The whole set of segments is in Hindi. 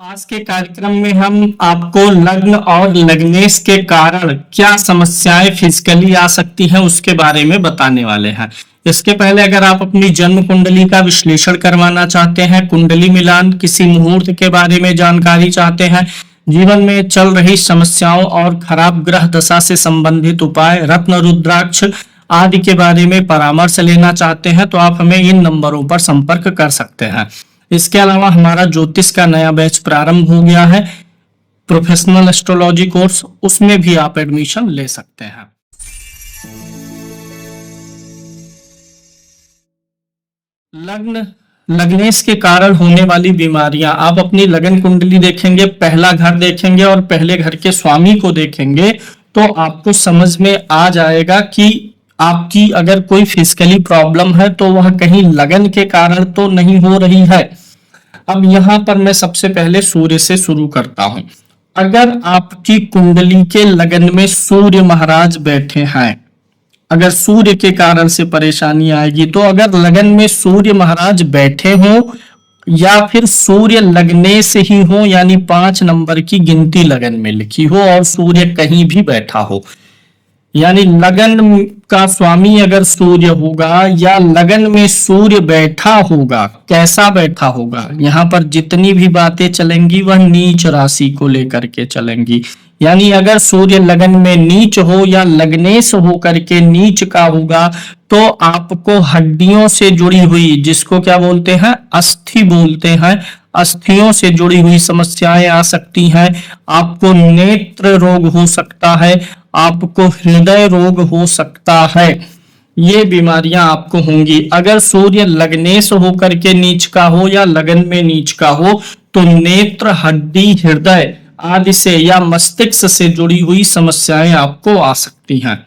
आज के कार्यक्रम में हम आपको लग्न और लग्नेश के कारण क्या समस्याएं फिजिकली आ सकती हैं उसके बारे में बताने वाले हैं। इसके पहले अगर आप अपनी जन्म कुंडली का विश्लेषण करवाना चाहते हैं, कुंडली मिलान, किसी मुहूर्त के बारे में जानकारी चाहते हैं, जीवन में चल रही समस्याओं और खराब ग्रह दशा से संबंधित उपाय, रत्न रुद्राक्ष आदि के बारे में परामर्श लेना चाहते हैं तो आप हमें इन नंबरों पर संपर्क कर सकते हैं। इसके अलावा हमारा ज्योतिष का नया बैच प्रारंभ हो गया है, प्रोफेशनल एस्ट्रोलॉजी कोर्स, उसमें भी आप एडमिशन ले सकते हैं। लग्न लग्नेश के कारण होने वाली बीमारियां, आप अपनी लगन कुंडली देखेंगे, पहला घर देखेंगे और पहले घर के स्वामी को देखेंगे तो आपको समझ में आ जाएगा कि आपकी अगर कोई फिजिकली प्रॉब्लम है तो वह कहीं लगन के कारण तो नहीं हो रही है। अब यहां पर मैं सबसे पहले सूर्य से शुरू करता हूं। अगर आपकी कुंडली के लगन में सूर्य महाराज बैठे हैं, अगर सूर्य के कारण से परेशानी आएगी तो अगर लगन में सूर्य महाराज बैठे हो या फिर सूर्य लगने से ही हो, यानी 5 नंबर की गिनती लगन में लिखी हो और सूर्य कहीं भी बैठा हो, यानी लगन का स्वामी अगर सूर्य होगा या लगन में सूर्य बैठा होगा, कैसा बैठा होगा, यहाँ पर जितनी भी बातें चलेंगी वह नीच राशि को लेकर के चलेंगी। यानी अगर सूर्य लगन में नीच हो या लग्नेश हो करके नीच का होगा तो आपको हड्डियों से जुड़ी हुई, जिसको क्या बोलते हैं, अस्थि बोलते हैं, अस्थियों से जुड़ी हुई समस्याएं आ सकती हैं। आपको नेत्र रोग हो सकता है, आपको हृदय रोग हो सकता है, ये बीमारियां आपको होंगी। अगर सूर्य लग्नेश होकर के नीच का हो या लगन में नीच का हो तो नेत्र, हड्डी, हृदय आदि से या मस्तिष्क से जुड़ी हुई समस्याएं आपको आ सकती हैं।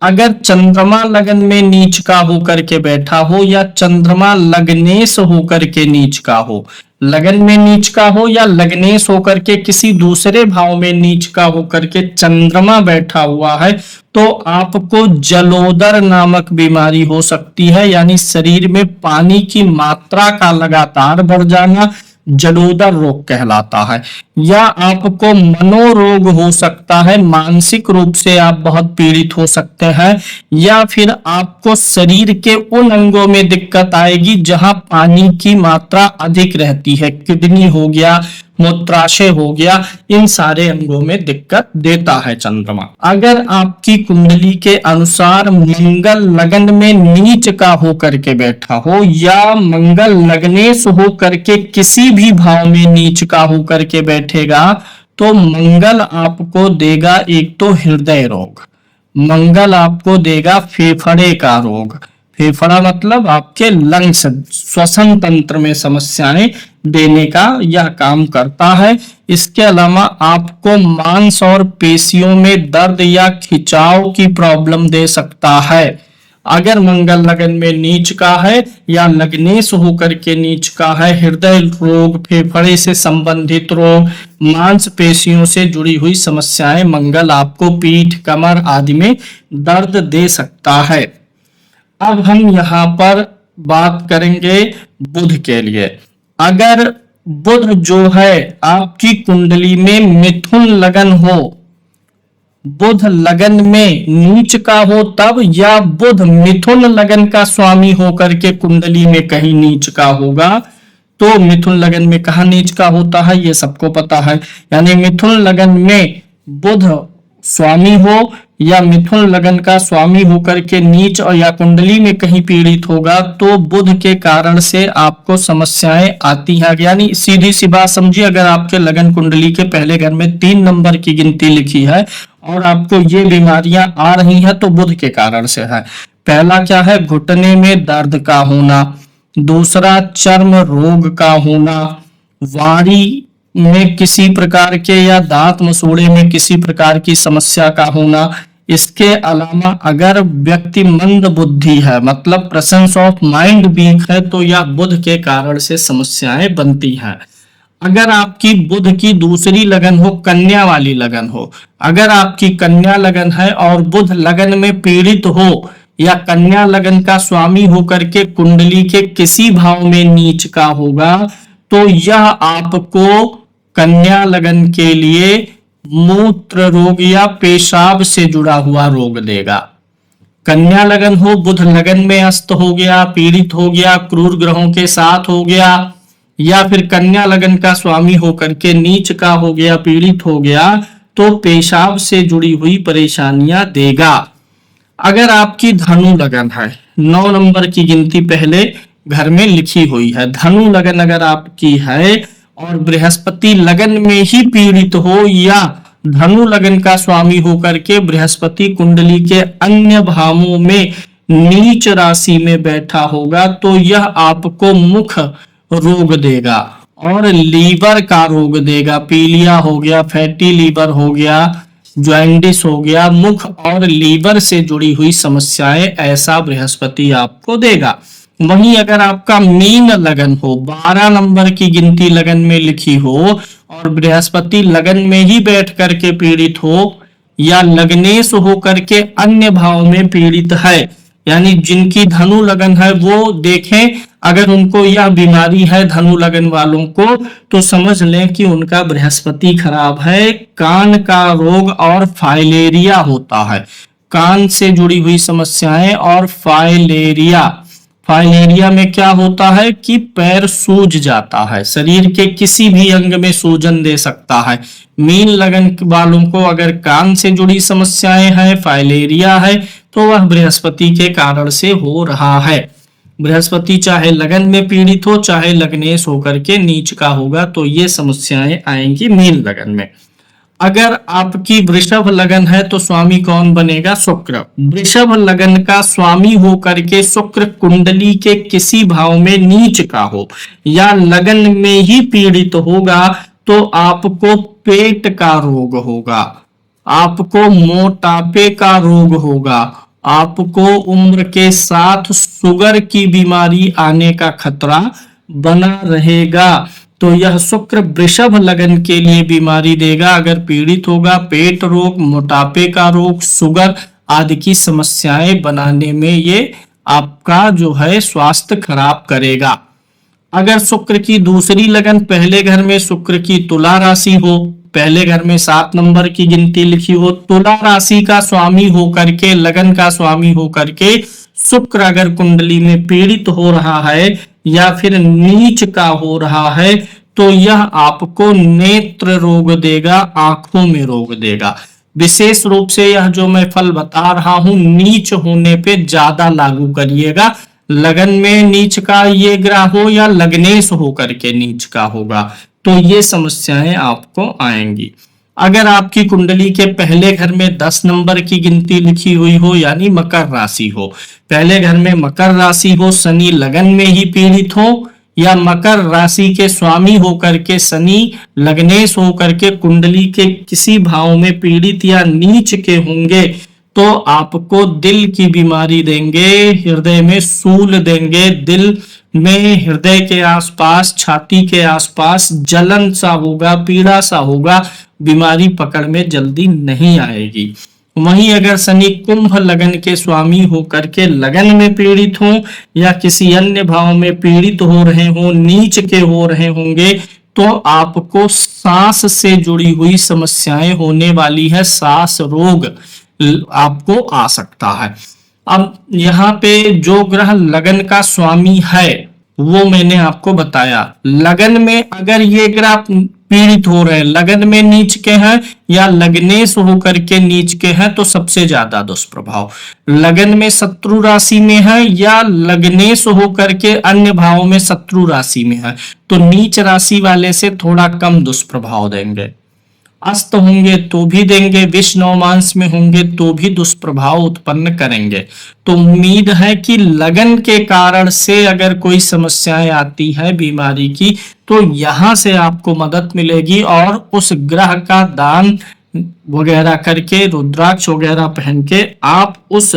अगर चंद्रमा लगन में नीच का होकर के बैठा हो या चंद्रमा लग्नेश होकर के नीच का हो, लगन में नीच का हो या लग्नेश होकर के किसी दूसरे भाव में नीच का होकर के चंद्रमा बैठा हुआ है तो आपको जलोदर नामक बीमारी हो सकती है, यानी शरीर में पानी की मात्रा का लगातार बढ़ जाना जलोदर रोग कहलाता है। या आपको मनोरोग हो सकता है, मानसिक रूप से आप बहुत पीड़ित हो सकते हैं, या फिर आपको शरीर के उन अंगों में दिक्कत आएगी जहां पानी की मात्रा अधिक रहती है, किडनी हो गया, मूत्राशय हो गया, इन सारे अंगों में दिक्कत देता है चंद्रमा। अगर आपकी कुंडली के अनुसार मंगल लगन में नीच का होकर के बैठा हो या मंगल लग्नेश होकर के किसी भी भाव में नीच का होकर के बैठेगा तो मंगल आपको देगा एक तो हृदय रोग, मंगल आपको देगा फेफड़े का रोग, फेफड़ा मतलब आपके लंग्स, श्वसन तंत्र में समस्याएं देने का यह काम करता है। इसके अलावा आपको मांस और पेशियों में दर्द या खिंचाव की प्रॉब्लम दे सकता है। अगर मंगल लगन में नीच का है या लग्नेश होकर के नीच का है, हृदय रोग, फेफड़े से संबंधित रोग, मांस पेशियों से जुड़ी हुई समस्याएं मंगल आपको पीठ, कमर आदि में दर्द दे सकता है। अब हम यहाँ पर बात करेंगे बुध के लिए। अगर बुध जो है आपकी कुंडली में मिथुन लगन हो, बुध लगन में नीच का हो तब, या बुध मिथुन लगन का स्वामी होकर के कुंडली में कहीं नीच का होगा तो मिथुन लगन में कहा नीच का होता है ये सबको पता है। यानी मिथुन लगन में बुध स्वामी हो या मिथुन लगन का स्वामी होकर के नीच और या कुंडली में कहीं पीड़ित होगा तो बुध के कारण से आपको समस्याएं आती हैं। यानी सीधी सी बात समझिए, अगर आपके लगन कुंडली के पहले घर में 3 नंबर की गिनती लिखी है और आपको ये बीमारियां आ रही हैं तो बुध के कारण से है। पहला क्या है, घुटने में दर्द का होना, दूसरा चर्म रोग का होना, वाणी में किसी प्रकार के या दांत मसूड़े में किसी प्रकार की समस्या का होना। इसके अलावा अगर व्यक्ति मंद बुद्धि है, मतलब प्रेजेंस ऑफ माइंड वीक है, तो यह बुध के कारण से समस्याएं बनती हैं। अगर आपकी बुध की दूसरी लगन हो, कन्या वाली लगन हो, अगर आपकी कन्या लगन है और बुध लगन में पीड़ित हो या कन्या लगन का स्वामी होकर के कुंडली के किसी भाव में नीच का होगा तो यह आपको कन्या लगन के लिए मूत्र रोग या पेशाब से जुड़ा हुआ रोग देगा। कन्या लगन हो, बुध लगन में अस्त हो गया, पीड़ित हो गया, क्रूर ग्रहों के साथ हो गया, या फिर कन्या लगन का स्वामी होकर के नीच का हो गया, पीड़ित हो गया, तो पेशाब से जुड़ी हुई परेशानियां देगा। अगर आपकी धनु लगन है, 9 नंबर की गिनती पहले घर में लिखी हुई है, धनु लगन अगर आपकी है और बृहस्पति लगन में ही पीड़ित हो या धनु लगन का स्वामी होकर के बृहस्पति कुंडली के अन्य भावों में नीच राशि में बैठा होगा, तो यह आपको मुख रोग देगा और लीवर का रोग देगा। पीलिया हो गया, फैटी लीवर हो गया, ज्वाइंटिस हो गया, मुख और लीवर से जुड़ी हुई समस्याएं ऐसा बृहस्पति आपको देगा। वहीं अगर आपका मीन लगन हो, 12 नंबर की गिनती लगन में लिखी हो और बृहस्पति लगन में ही बैठ करके पीड़ित हो या लग्नेश हो करके अन्य भाव में पीड़ित है, यानी जिनकी धनु लगन है वो देखें, अगर उनको यह बीमारी है धनु लगन वालों को, तो समझ लें कि उनका बृहस्पति खराब है। कान का रोग और फाइलेरिया होता है, कान से जुड़ी हुई समस्याएं और फाइलेरिया। फाइलेरिया में क्या होता है कि पैर सूज जाता है, शरीर के किसी भी अंग में सूजन दे सकता है। मीन लगन वालों को अगर कान से जुड़ी समस्याएं हैं, फाइलेरिया है, तो वह बृहस्पति के कारण से हो रहा है। बृहस्पति चाहे लगन में पीड़ित हो, चाहे लग्नेश होकर के नीच का होगा, तो ये समस्याएं आएंगी मीन लगन में। अगर आपकी वृषभ लगन है तो स्वामी कौन बनेगा? शुक्र। वृषभ लगन का स्वामी होकर के शुक्र कुंडली के किसी भाव में नीच का हो या लगन में ही पीड़ित होगा, तो आपको पेट का रोग होगा, आपको मोटापे का रोग होगा, आपको उम्र के साथ शुगर की बीमारी आने का खतरा बना रहेगा। तो यह शुक्र वृषभ लगन के लिए बीमारी देगा। अगर पीड़ित होगा, पेट रोग, मोटापे का रोग, शुगर आदि की समस्याएं बनाने में ये आपका जो है स्वास्थ्य खराब करेगा। अगर शुक्र की दूसरी लगन पहले घर में शुक्र की तुला राशि हो, पहले घर में 7 नंबर की गिनती लिखी हो, तुला राशि का स्वामी होकर के, लगन का स्वामी होकर के शुक्र अगर कुंडली में पीड़ित हो रहा है या फिर नीच का हो रहा है, तो यह आपको नेत्र रोग देगा, आंखों में रोग देगा। विशेष रूप से यह जो मैं फल बता रहा हूं नीच होने पे ज्यादा लागू करिएगा। लगन में नीच का ये ग्रह हो या लग्नेश होकर के नीच का होगा, तो ये समस्याएं आपको आएंगी। अगर आपकी कुंडली के पहले घर में 10 नंबर की गिनती लिखी हुई हो, यानी मकर राशि हो, पहले घर में मकर राशि हो, शनि लगन में ही पीड़ित हो, या मकर राशि के स्वामी होकर के शनि लग्नेश होकर के कुंडली के किसी भाव में पीड़ित या नीच के होंगे, तो आपको दिल की बीमारी देंगे, हृदय में सूल देंगे, दिल में, हृदय के आसपास, छाती के आसपास जलन सा होगा, पीड़ा सा होगा, बीमारी पकड़ में जल्दी नहीं आएगी। वहीं अगर शनि कुंभ लगन के स्वामी होकर के लगन में पीड़ित हो या किसी अन्य भाव में पीड़ित हो रहे हो, नीच के हो रहे होंगे, तो आपको सांस से जुड़ी हुई समस्याएं होने वाली है, सांस रोग आपको आ सकता है। अब यहाँ पे जो ग्रह लगन का स्वामी है वो मैंने आपको बताया। लगन में अगर ये ग्रह पीड़ित हो रहे हैं, लगन में नीच के हैं या लग्नेश होकर के नीच के हैं, तो सबसे ज्यादा दुष्प्रभाव। लगन में शत्रु राशि में है या लग्नेश होकर के अन्य भावों में शत्रु राशि में है, तो नीच राशि वाले से थोड़ा कम दुष्प्रभाव देंगे। अस्त होंगे तो भी देंगे, विष नवमांश में होंगे तो भी दुष्प्रभाव उत्पन्न करेंगे। तो उम्मीद है कि लगन के कारण से अगर कोई समस्याएं आती है बीमारी की, तो यहां से आपको मदद मिलेगी और उस ग्रह का दान वगैरह करके, रुद्राक्ष वगैरह पहन के आप उस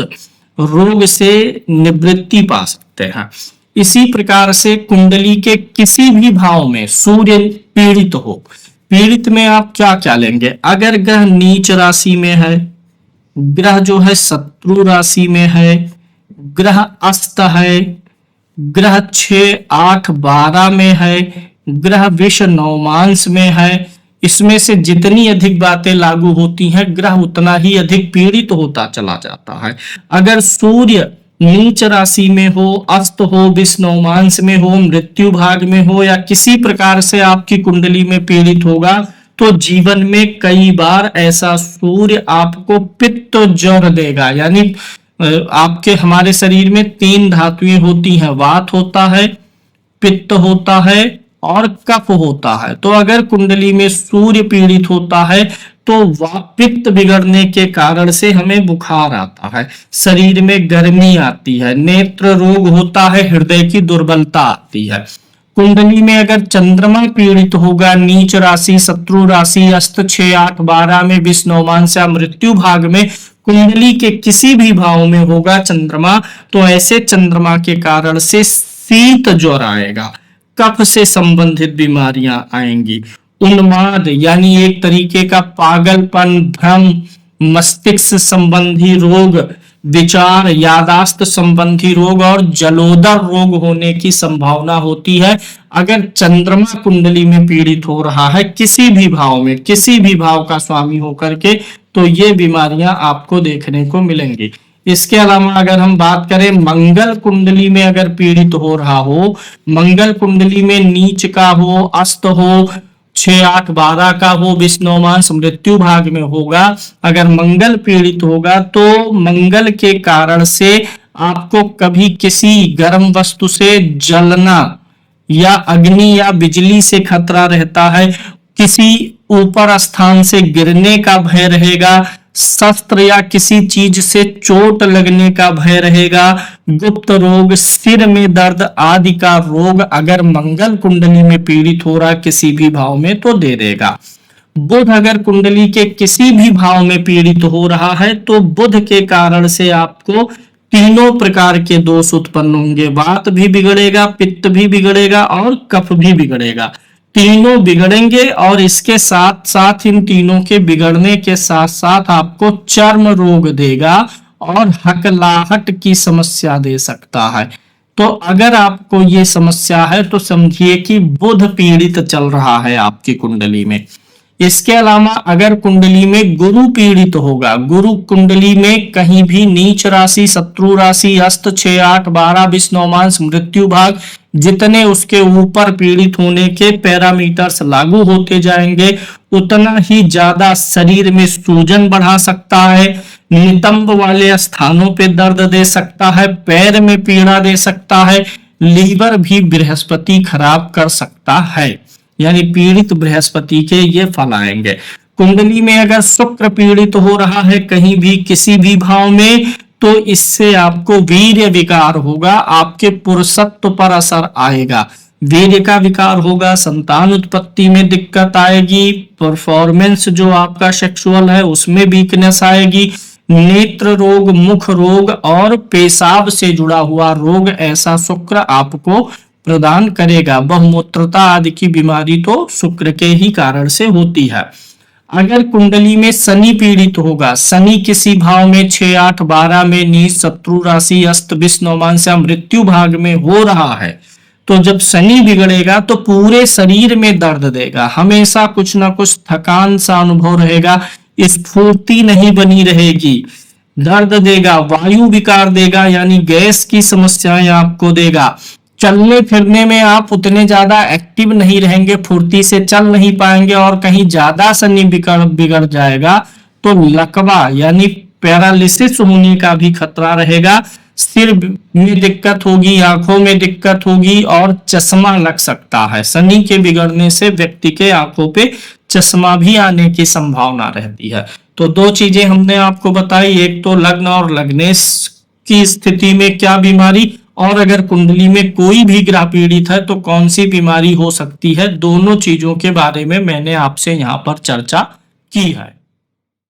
रोग से निवृत्ति पा सकते हैं। इसी प्रकार से कुंडली के किसी भी भाव में सूर्य पीड़ित हो, पीड़ित में आप क्या क्या लेंगे? अगर ग्रह नीच राशि में है, ग्रह जो है शत्रु राशि में है, ग्रह अस्त है, ग्रह 6, 8, 12 में है, ग्रह विष नवमांश में है, इसमें से जितनी अधिक बातें लागू होती हैं, ग्रह उतना ही अधिक पीड़ित होता चला जाता है। अगर सूर्य नीच राशि में हो, अस्त हो, विष्णुमांस में हो, मृत्यु भाग में हो या किसी प्रकार से आपकी कुंडली में पीड़ित होगा, तो जीवन में कई बार ऐसा सूर्य आपको पित्त ज्वर देगा। यानी आपके हमारे शरीर में 3 धातुएं होती हैं, वात होता है, पित्त होता है और कफ होता है। तो अगर कुंडली में सूर्य पीड़ित होता है तो पित्त बिगड़ने के कारण से हमें बुखार आता है, शरीर में गर्मी आती है, नेत्र रोग होता है, हृदय की दुर्बलता आती है। कुंडली में अगर चंद्रमा पीड़ित होगा, नीच राशि, शत्रु राशि, अस्त 6, 8, 12 में, विष्णुमांस या मृत्यु भाग में, कुंडली के किसी भी भाव में होगा चंद्रमा, तो ऐसे चंद्रमा के कारण से शीत ज्वर आएगा, कफ से संबंधित बीमारियां आएंगी, उन्माद यानी एक तरीके का पागलपन, भ्रम, मस्तिष्क संबंधी रोग, विचार, यादाश्त संबंधी रोग और जलोदर रोग होने की संभावना होती है अगर चंद्रमा कुंडली में पीड़ित हो रहा है किसी भी भाव में, किसी भी भाव का स्वामी होकर के, तो ये बीमारियां आपको देखने को मिलेंगी। इसके अलावा अगर हम बात करें मंगल कुंडली में अगर पीड़ित हो रहा हो, मंगल कुंडली में नीच का हो, अस्त हो, 6, 8, 12 का हो, विष्णुमांस मृत्यु भाग में होगा, अगर मंगल पीड़ित होगा तो मंगल के कारण से आपको कभी किसी गर्म वस्तु से जलना या अग्नि या बिजली से खतरा रहता है, किसी ऊपर स्थान से गिरने का भय रहेगा, शस्त्र या किसी चीज से चोट लगने का भय रहेगा, गुप्त रोग, सिर में दर्द आदि का रोग अगर मंगल कुंडली में पीड़ित हो रहा किसी भी भाव में तो दे देगा। बुध अगर कुंडली के किसी भी भाव में पीड़ित हो रहा है तो बुध के कारण से आपको तीनों प्रकार के दोष उत्पन्न होंगे, वात भी बिगड़ेगा, पित्त भी बिगड़ेगा और कफ भी बिगड़ेगा, तीनों बिगड़ेंगे। और इसके साथ साथ इन तीनों के बिगड़ने के साथ साथ आपको चर्म रोग देगा और हकलाहट की समस्या दे सकता है। तो अगर आपको ये समस्या है तो समझिए कि बुध पीड़ित चल रहा है आपकी कुंडली में। इसके अलावा अगर कुंडली में गुरु पीड़ित होगा, गुरु कुंडली में कहीं भी नीच राशि, शत्रु राशि, अस्त 6, 8, 12, विष्णुमांस मृत्यु भाग जितने उसके ऊपर पीड़ित होने के पैरामीटर्स लागू होते जाएंगे उतना ही ज्यादा शरीर में सूजन बढ़ा सकता है, नितंब वाले स्थानों पे दर्द दे सकता है, पैर में पीड़ा दे सकता है, लीवर भी बृहस्पति खराब कर सकता है। यानी पीड़ित बृहस्पति के ये फल आएंगे। कुंडली में अगर शुक्र पीड़ित हो रहा है कहीं भी किसी भी भाव में तो इससे आपको वीर्य विकार होगा, आपके पुरुषत्व पर असर आएगा, वीर्य का विकार होगा, संतान उत्पत्ति में दिक्कत आएगी, परफॉर्मेंस जो आपका सेक्सुअल है उसमें वीकनेस आएगी, नेत्र रोग, मुख रोग और पेशाब से जुड़ा हुआ रोग ऐसा शुक्र आपको प्रदान करेगा। बहुमूत्रता आदि की बीमारी तो शुक्र के ही कारण से होती है। अगर कुंडली में शनि पीड़ित होगा, शनि किसी भाव में 6, 8, 12 में, नीच, शत्रु राशि, अस्त, विष्णुमांस या मृत्यु भाग में हो रहा है तो जब शनि बिगड़ेगा तो पूरे शरीर में दर्द देगा, हमेशा कुछ ना कुछ थकान सा अनुभव रहेगा, स्फूर्ति नहीं बनी रहेगी, दर्द देगा, वायु विकार देगा यानी गैस की समस्याएं आपको देगा, चलने फिरने में आप उतने ज्यादा एक्टिव नहीं रहेंगे, फुर्ती से चल नहीं पाएंगे और कहीं ज्यादा शनि बिगड़ जाएगा तो लकवा यानी पैरालिसिस होने का भी खतरा रहेगा, सिर में दिक्कत होगी, आंखों में दिक्कत होगी और चश्मा लग सकता है। शनि के बिगड़ने से व्यक्ति के आंखों पे चश्मा भी आने की संभावना रहती है। तो 2 चीजें हमने आपको बताई, एक तो लग्न और लग्नेश की स्थिति में क्या बीमारी और अगर कुंडली में कोई भी ग्रह पीड़ित है तो कौन सी बीमारी हो सकती है, दोनों चीजों के बारे में मैंने आपसे यहाँ पर चर्चा की है।